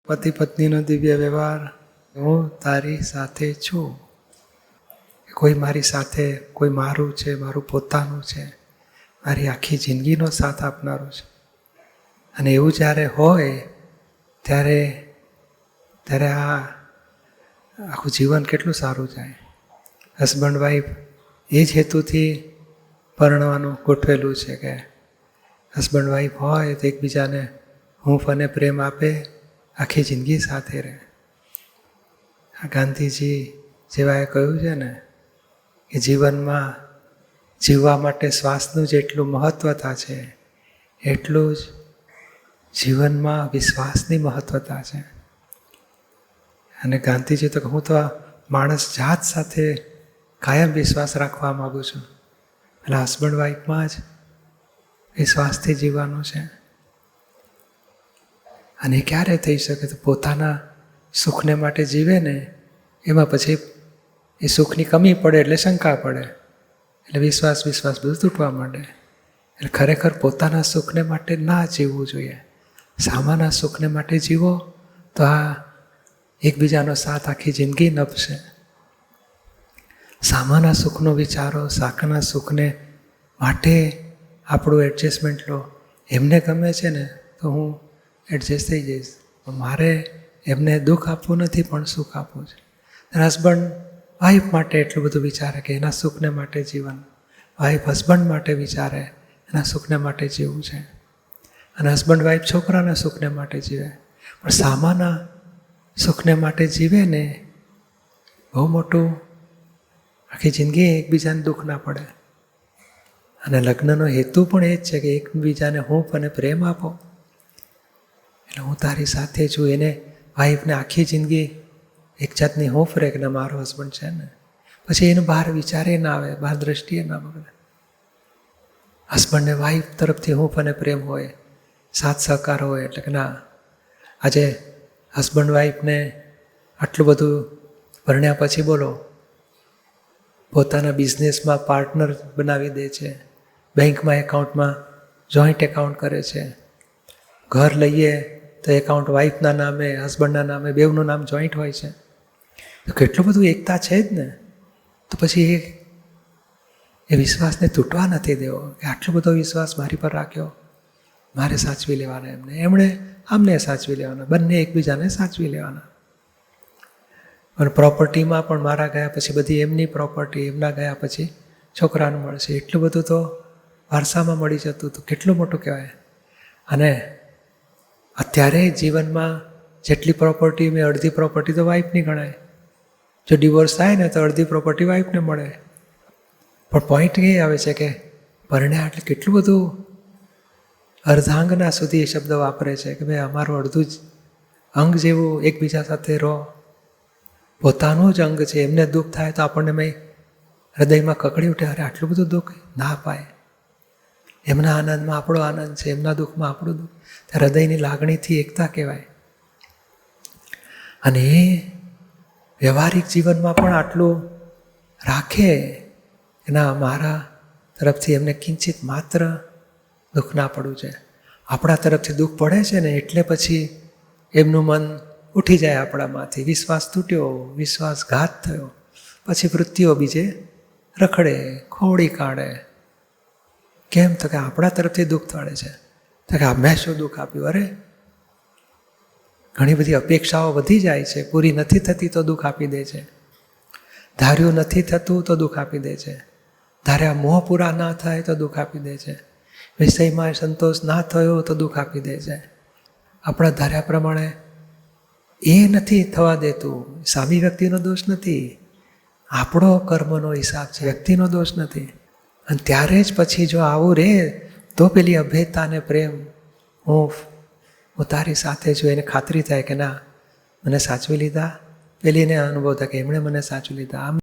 પતિ પત્નીનો દિવ્ય વ્યવહાર, હું તારી સાથે છું. કોઈ મારી સાથે, કોઈ મારું છે, મારું પોતાનું છે, મારી આખી જિંદગીનો સાથ આપનારું છે. અને એવું જ્યારે હોય ત્યારે ત્યારે આ આખું જીવન કેટલું સારું જાય. હસબન્ડ વાઈફ એ જ હેતુથી પરણવાનું ગોઠવેલું છે કે હસબન્ડ વાઈફ હોય તો એકબીજાને હૂંફ અને પ્રેમ આપે, આખી જિંદગી સાથે રહે. આ ગાંધીજી જેવાએ કહ્યું છે ને કે જીવનમાં જીવવા માટે શ્વાસનું જેટલું મહત્વતા છે એટલું જ જીવનમાં વિશ્વાસની મહત્વતા છે. અને ગાંધીજી તો હું તો માણસ જાત સાથે કાયમ વિશ્વાસ રાખવા માગું છું. એટલે હસબન્ડ વાઈફમાં જ વિશ્વાસથી જીવવાનું છે. અને ક્યારે થઈ શકે તો પોતાના સુખને માટે જીવે ને એમાં પછી એ સુખની કમી પડે એટલે શંકા પડે, એટલે વિશ્વાસ બધું તૂટવા માંડે. એટલે ખરેખર પોતાના સુખને માટે ના જીવવું જોઈએ. સામાના સુખને માટે જીવો તો આ એકબીજાનો સાથ આખી જિંદગી નભશે. સામાના સુખનો વિચારો, સાકાના સુખને માટે આપણું એડજસ્ટમેન્ટ લો. એમને ગમે છે ને તો હું એડજસ્ટ થઈ જઈશ. મારે એમને દુઃખ આપવું નથી પણ સુખ આપવું છે. હસબન્ડ વાઈફ માટે એટલું બધું વિચારે કે એના સુખને માટે જીવન, વાઈફ હસબન્ડ માટે વિચારે એના સુખને માટે જીવવું છે. અને હસબન્ડ વાઈફ છોકરાના સુખને માટે જીવે. પણ સામાના સુખને માટે જીવે ને બહુ મોટું, આખી જિંદગી એકબીજાને દુઃખ ના પડે. અને લગ્નનો હેતુ પણ એ જ છે કે એકબીજાને હૂંફ અને પ્રેમ આપો. એટલે હું તારી સાથે છું, એને વાઈફને આખી જિંદગી એક જાતની હૂંફ રહે કે મારો હસબન્ડ છે ને, પછી એનું બહાર વિચારે ના આવે, બહાર દ્રષ્ટિએ ના બગડે. હસબન્ડને વાઈફ તરફથી હૂંફ અને પ્રેમ હોય, સાથ સહકાર હોય. એટલે કે ના, આજે હસબન્ડ વાઈફને આટલું બધું ભણ્યા પછી બોલો પોતાના બિઝનેસમાં પાર્ટનર બનાવી દે છે, બેંકમાં એકાઉન્ટમાં જોઈન્ટ એકાઉન્ટ કરે છે, ઘર લઈએ તો એકાઉન્ટ વાઈફના નામે, હસબન્ડના નામે, બેવનું નામ જોઈન્ટ હોય છે. તો કેટલું બધું એકતા છે જ ને. તો પછી એ વિશ્વાસને તૂટવા નથી દેવો કે આટલો બધો વિશ્વાસ મારી પર રાખ્યો, મારે સાચવી લેવાના એમને, એમણે આમને સાચવી લેવાના, બંને એકબીજાને સાચવી લેવાના. અને પ્રોપર્ટીમાં પણ મારા ગયા પછી બધી એમની પ્રોપર્ટી, એમના ગયા પછી છોકરાનું મળશે. એટલું બધું તો વારસામાં મળી જતું હતું. કેટલું મોટું કહેવાય. અને અત્યારે જીવનમાં જેટલી પ્રોપર્ટી મેં અડધી પ્રોપર્ટી તો વાઈફની ગણાય. જો ડિવોર્સ થાય ને તો અડધી પ્રોપર્ટી વાઈફને મળે. પણ પોઈન્ટ એ આવે છે કે પરણ્યા એટલે કેટલું બધું અર્ધાંગના સુધી એ શબ્દ વાપરે છે કે ભાઈ અમારું અડધું જ અંગ જેવું એકબીજા સાથે રહો. પોતાનું જ અંગ છે, એમને દુઃખ થાય તો આપણને મેં હૃદયમાં કકડી ઉઠે, અરે આટલું બધું દુઃખ ના અપાય. એમના આનંદમાં આપણો આનંદ છે, એમના દુઃખમાં આપણું દુઃખ. હૃદયની લાગણીથી એકતા કહેવાય. અને એ વ્યવહારિક જીવનમાં પણ આટલું રાખે એના મારા તરફથી એમને કિંચિત માત્ર દુઃખ ના પડવું છે. આપણા તરફથી દુઃખ પડે છે ને એટલે પછી એમનું મન ઉઠી જાય આપણામાંથી, વિશ્વાસ તૂટ્યો, વિશ્વાસઘાત થયો, પછી વૃત્તિઓ બીજે રખડે, ખોળી કાઢે. કેમ તો કે આપણા તરફથી દુઃખ થડે છે. તો કે મેં શું દુઃખ આપ્યું? અરે ઘણી બધી અપેક્ષાઓ વધી જાય છે, પૂરી નથી થતી તો દુઃખ આપી દે છે. ધાર્યું નથી થતું તો દુઃખ આપી દે છે. ધાર્યા મોહ પૂરા ના થાય તો દુઃખ આપી દે છે. વિષયમાં સંતોષ ના થયો તો દુઃખ આપી દે છે. આપણા ધાર્યા પ્રમાણે એ નથી થવા દેતું. સામી વ્યક્તિનો દોષ નથી, આપણો કર્મનો હિસાબ છે, વ્યક્તિનો દોષ નથી. અને ત્યારે જ પછી જો આવું રહે તો પેલી અભેદતા અને પ્રેમ, હું તારી સાથે છું, એને ખાતરી થાય કે ના મને સાચવી લીધા. પેલીને અનુભવ થાય કે એમણે મને સાચવી લીધા. આમ